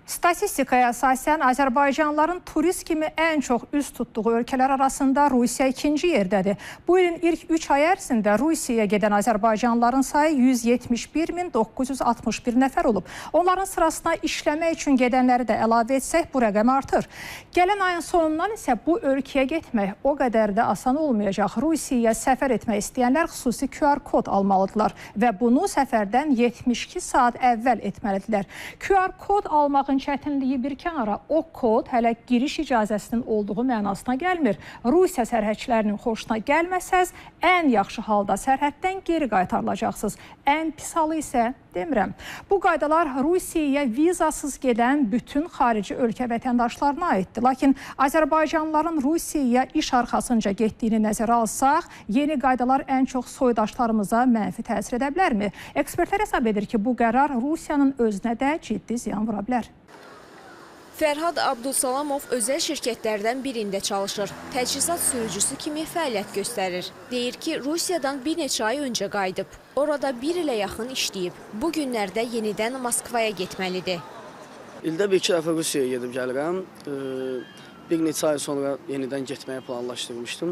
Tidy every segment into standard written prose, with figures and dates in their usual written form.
Statistikaya əsasən Azərbaycanlıların turist kimi ən çox üz tutduğu ölkələr arasında Rusiya ikinci yerdədir. Bu ilin ilk 3 ay ərzində Rusiyaya gedən Azərbaycanlıların sayı 171.961 nəfər olub. Onların sırasına işləmək üçün gedənləri də əlavə etsək bu rəqəm artır. Gələn ayın sonundan isə bu ölkəyə getmək o qədər də asan olmayacaq. Rusiyaya səfər etmək istəyənlər xüsusi QR kod almalıdırlar və bunu səfərdən 72 saat əvvəl etməlidirlər. QR kod almağın çətinliyi bir kənara, o kod hələ giriş icazəsinin olduğu mənasına gəlmir. Rusiya sərhədçilərinin xoşuna gəlməsəz, ən yaxşı halda sərhəddən geri qaytarılacaqsınız. Ən pis halı isə demirəm. Bu qaydalar Rusiyaya vizasız gedən bütün xarici ölkə vətəndaşlarına aiddir. Lakin Azərbaycanlıların Rusiyaya iş arxasınca getdiyini nəzərə alsaq, yeni qaydalar ən çox soydaşlarımıza mənfi təsir edə bilərmi? Ekspertlər hesab edir ki, bu qərar Rusiyanın özünə də ciddi ziyan vura bilər. Fərhad Abdulsalamov özəl şirkətlərdən birində çalışır. Təchizat sürücüsü kimi fəaliyyət göstərir. Deyir ki, Rusiyadan bir neçə ay öncə qayıdıb. Orada bir ilə yaxın işləyib. Bu günlərdə yenidən Moskvaya getməlidir. İldə bir-iki dəfə Rusiyaya gedib gəlirəm. Bir neçə ay sonra yenidən getməyə planlaşdırmışdım.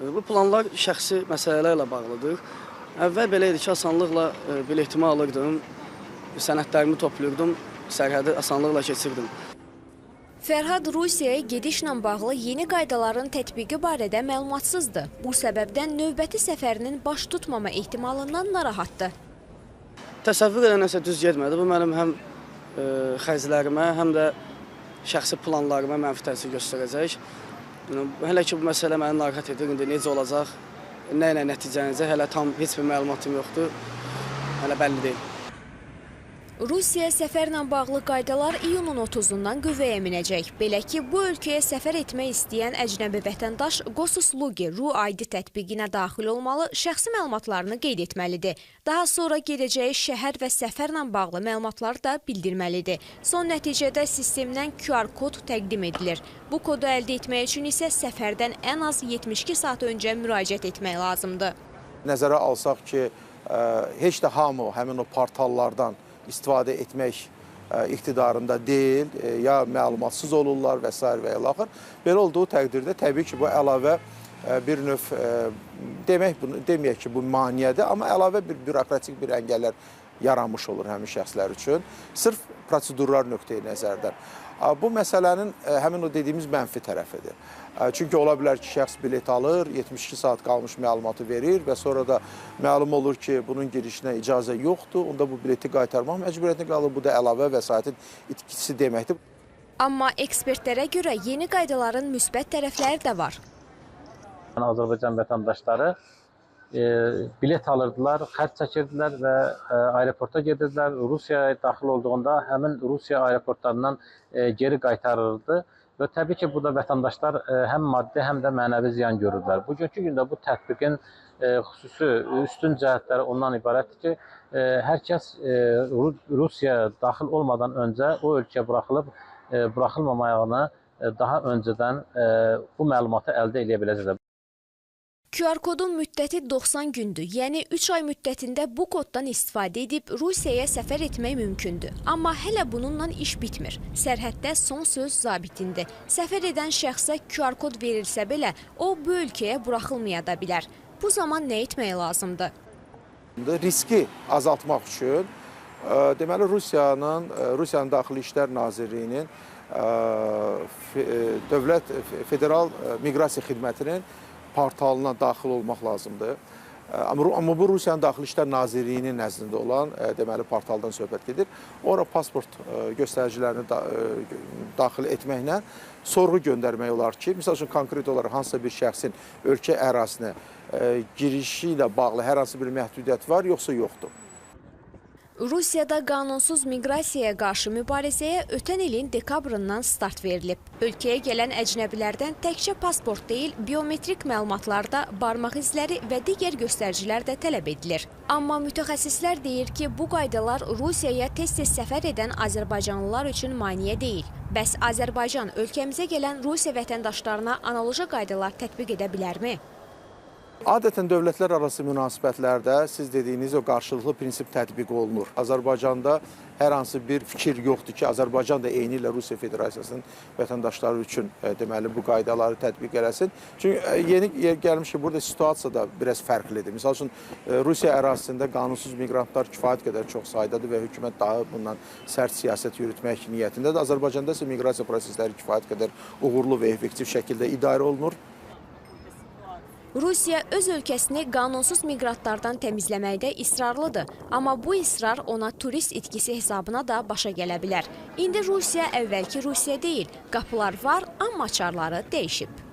Bu planlar şəxsi məsələlərlə bağlıdır. Əvvəl belə idi ki, asanlıqla biletimi alırdım, sənədlərimi toplayırdım, sərhədi asanlıqla keçirdim. Fərhad Rusiyaya gedişlə bağlı yeni qaydaların tətbiqi barədə məlumatsızdır. Bu səbəbdən növbəti səfərinin baş tutmama ehtimalından narahatdır. Təsəvvür edən nəsə düz getmədi. Bu mənim həm xərclərimə, həm də şəxsi planlarıma mənfi təsir göstərəcək. Hələ ki, bu məsələ məni narahat edir. İndi necə olacaq, nə ilə nəticələnəcək, hələ tam heç bir məlumatım yoxdur. Hələ bəlli deyil. Rusiya səfərlə bağlı qaydalar iyunun 30-dan qüvvəyə minəcək. Belə ki, bu ölkəyə səfər etmək istəyən əcnəbi vətəndaş Gosuslugi RU-ID tətbiqinə daxil olmalı, şəxsi məlumatlarını qeyd etməlidir. Daha sonra gedəcəyi şəhər və səfərlə bağlı məlumatları da bildirməlidir. Son nəticədə sistemdən QR kod təqdim edilir. Bu kodu əldə etmək üçün isə səfərdən ən az 72 saat öncə müraciət etmək lazımdır. Nəzərə alsaq ki, heç də hamı həmin o portallardan istifadə etmək iqtidarında deyil, ya məlumatsız olurlar və s. və ilaxır. Belə olduğu təqdirdə təbii ki, bu əlavə bir növ, deməyək ki, bu maneədir, amma əlavə bir bürokratik bir əngəllər yaranmış olur həmin şəxslər üçün, sırf prosedurlar nöqteyi nəzərdən. Bu məsələnin həmin o dediyimiz mənfi tərəfidir. Çünki ola bilər ki, şəxs bilet alır, 72 saat qalmış məlumatı verir və sonra da məlum olur ki, bunun girişinə icazə yoxdur, onda bu bileti qaytarmaq məcburiyyətini qalır, bu da əlavə vəsaitin itkisi deməkdir. Amma ekspertlərə görə yeni qaydaların müsbət tərəfləri də var. Azərbaycan vətəndaşları bilet alırdılar, xərc çəkirdilər və aeroporta gedirdilər. Rusiyaya daxil olduğunda həmin Rusiya aeroportlarından geri qaytarırdı. Və təbii ki, burada vətəndaşlar həm maddi, həm də mənəvi ziyan görürlər. Bugünkü gündə bu tətbiqin xüsusi üstün cəhətləri ondan ibarətdir ki, hər kəs Rusiyaya daxil olmadan öncə o ölkəyə buraxılmamayağını daha öncədən bu məlumatı əldə edə biləcəklər. QR kodun müddəti 90 gündür, yəni 3 ay müddətində bu koddan istifadə edib Rusiyaya səfər etmək mümkündür. Amma hələ bununla iş bitmir. Sərhəddə son söz zabitindir. Səfər edən şəxsə QR kod verilsə belə, o bu ölkəyə buraxılmaya da bilər. Bu zaman nə etmək lazımdır? Riski azaltmaq üçün, deməli, Rusiyanın Daxili İşlər Nazirliyinin Dövlət Federal Miqrasiya Xidmətinin portalına daxil olmaq lazımdır. Amma bu Rusiyanın Daxili İşlər Nazirliyinin nəzdində olan deməli portaldan söhbət gedir. Ora pasport göstəricilərini daxil etməklə sorğu göndərmək olar ki, misal üçün konkret olaraq hansısa bir şəxsin ölkə ərazisinə girişi ilə bağlı hər hansı bir məhdudiyyət var, yoxsa yoxdur. Rusiyada qanunsuz miqrasiyaya qarşı mübarizəyə ötən ilin dekabrından start verilib. Ölkəyə gələn əcnəbilərdən təkcə pasport deyil, biometrik məlumatlarda barmaq izləri və digər göstəricilər də tələb edilir. Amma mütəxəssislər deyir ki, bu qaydalar Rusiyaya tez-tez səfər edən azərbaycanlılar üçün maneə deyil. Bəs Azərbaycan ölkəmizə gələn Rusiya vətəndaşlarına analoji qaydalar tətbiq edə bilərmi? Adətən dövlətlər arası münasibətlərdə siz dediyiniz o qarşılıqlı prinsip tətbiq olunur. Azərbaycanda hər hansı bir fikir yoxdur ki, Azərbaycan da eyni ilə Rusiya Federasiyasının vətəndaşları üçün deməli bu qaydaları tətbiq eləsin. Çünki yeni gəlmiş ki, burada situasiya da biraz fərqlidir. Misal üçün Rusiya ərazisində qanunsuz miqrantlar kifayət qədər çox saydadır və hökumət daha bundan sərt siyasət yürütmək niyyətindədir. Azərbaycanda isə miqrasiya prosesləri kifayət qədər uğurlu və effektiv şəkildə idarə olunur. Rusiya öz ölkəsini qanunsuz miqrantlardan təmizləməkdə israrlıdır. Amma bu israr ona turist itkisi hesabına da başa gələ bilər. İndi Rusiya əvvəlki Rusiya deyil. Qapılar var, amma açarları dəyişib.